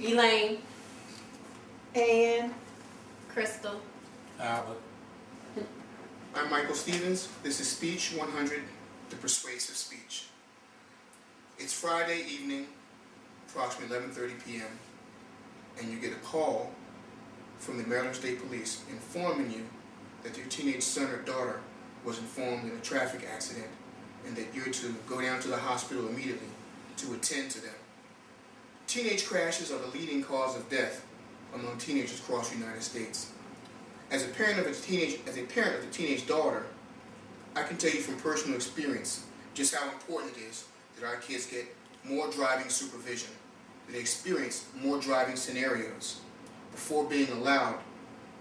Elaine. And Crystal. Albert. I'm Michael Stevens. This is Speech 100, the persuasive speech. It's Friday evening, approximately 11:30 p.m., and you get a call from the Maryland State Police informing you that your teenage son or daughter was informed in a traffic accident and that you're to go down to the hospital immediately to attend to them. Teenage crashes are the leading cause of death among teenagers across the United States. As a parent of a teenage daughter, I can tell you from personal experience just how important it is that our kids get more driving supervision, that they experience more driving scenarios before being allowed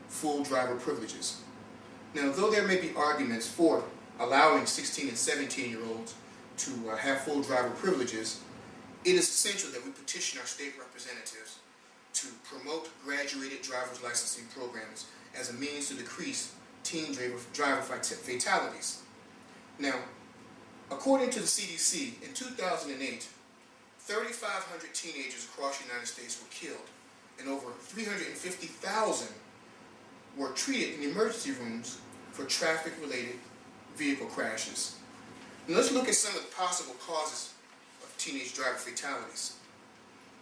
full driver privileges. Now, though there may be arguments for allowing 16 and 17-year-olds to have full driver privileges, it is essential that we petition our state representatives to promote graduated driver's licensing programs as a means to decrease teen driver fatalities. Now, according to the CDC, in 2008, 3,500 teenagers across the United States were killed, and over 350,000 were treated in emergency rooms for traffic-related vehicle crashes. Now let's look at some of the possible causes of teenage driver fatalities.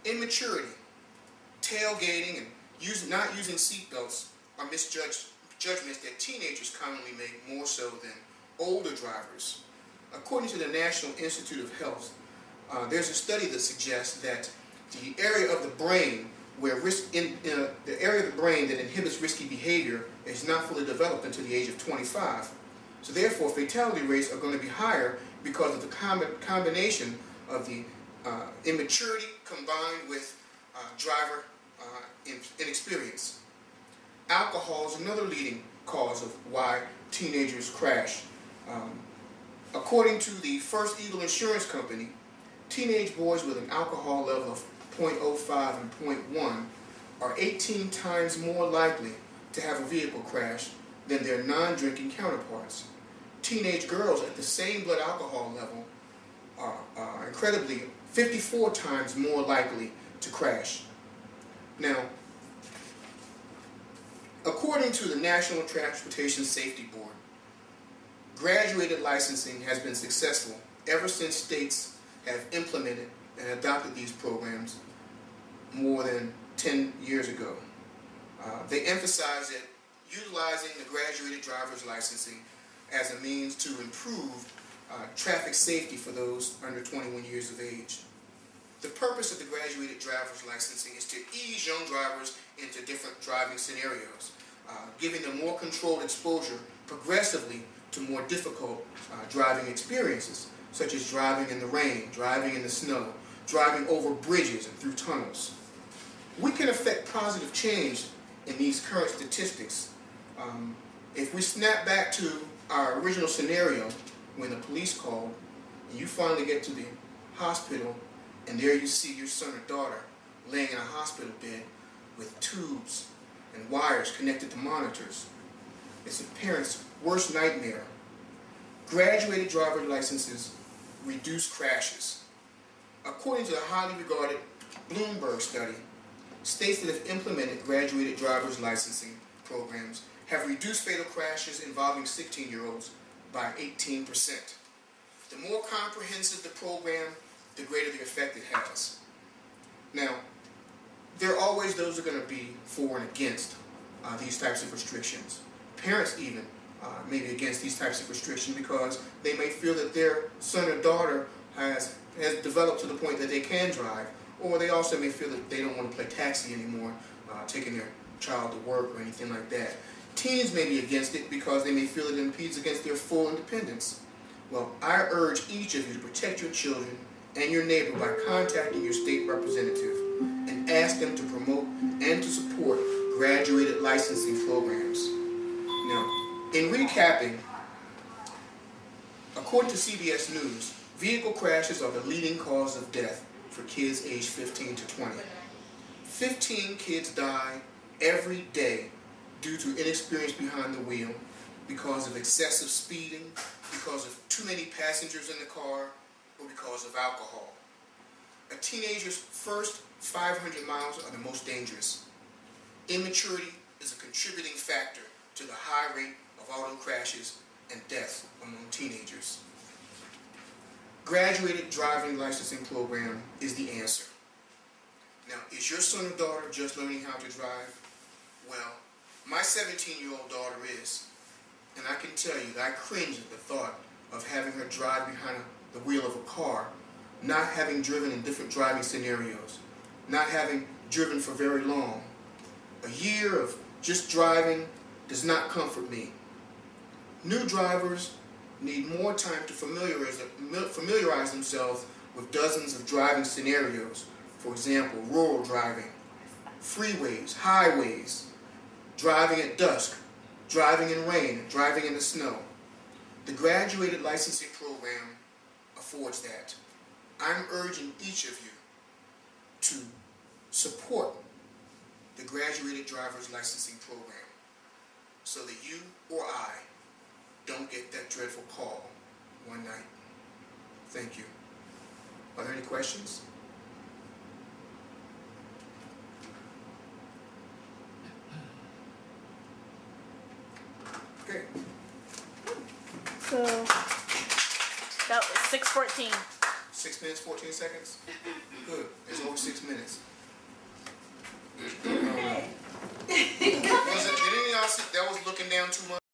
Immaturity, tailgating, and not using seatbelts are misjudgments that teenagers commonly make more so than older drivers. According to the National Institute of Health, there's a study that suggests that the area of the brain the area of the brain that inhibits risky behavior is not fully developed until the age of 25. So therefore, fatality rates are going to be higher because of the combination of the immaturity combined with driver inexperience. Alcohol is another leading cause of why teenagers crash. According to the First Eagle Insurance Company, teenage boys with an alcohol level of 0.05 and 0.1 are 18 times more likely to have a vehicle crash than their non-drinking counterparts. Teenage girls at the same blood alcohol level are incredibly 54 times more likely to crash. Now, according to the National Transportation Safety Board, graduated licensing has been successful ever since states have implemented and adopted these programs more than 10 years ago. They emphasize that utilizing the graduated driver's licensing as a means to improve traffic safety for those under 21 years of age. The purpose of the graduated driver's licensing is to ease young drivers into different driving scenarios, giving them more controlled exposure progressively to more difficult driving experiences, such as driving in the rain, driving in the snow, driving over bridges and through tunnels. We can affect positive change in these current statistics if we snap back to our original scenario when the police called and you finally get to the hospital and there you see your son or daughter laying in a hospital bed with tubes and wires connected to monitors. It's a parent's worst nightmare. Graduated driver's licenses reduce crashes. According to the highly regarded Bloomberg study, states that have implemented graduated driver's licensing programs have reduced fatal crashes involving 16-year-olds by 18%. The more comprehensive the program, the greater the effect it has. Now, there are always those that are going to be for and against these types of restrictions. Parents even may be against these types of restrictions because they may feel that their son or daughter has developed to the point that they can drive, or they also may feel that they don't want to play taxi anymore, taking their child to work or anything like that. Teens may be against it because they may feel it impedes against their full independence. Well, I urge each of you to protect your children and your neighbor by contacting your state representative and ask them to promote and to support graduated licensing programs. Now, in recapping, according to CBS News, vehicle crashes are the leading cause of death for kids aged 15 to 20. 15 kids die every day due to inexperience behind the wheel, because of excessive speeding, because of too many passengers in the car, or because of alcohol. A teenager's first 500 miles are the most dangerous. Immaturity is a contributing factor to the high rate of auto crashes and deaths among teenagers. Graduated driving licensing program is the answer. Now, is your son or daughter just learning how to drive? Well, my 17-year-old daughter is, and I can tell you that I cringe at the thought of having her drive behind the wheel of a car, not having driven in different driving scenarios, not having driven for very long. A year of just driving does not comfort me. New drivers need more time to familiarize themselves with dozens of driving scenarios. For example, rural driving, freeways, highways, driving at dusk, driving in rain, driving in the snow. The graduated licensing program affords that. I'm urging each of you to support the graduated driver's licensing program so that you or I don't get that dreadful call one night. Thank you. Are there any questions? Okay. So, That was 6:14. 6 minutes, 14 seconds? Good. It's over 6 minutes. Was it, did any of y'all see that was looking down too much?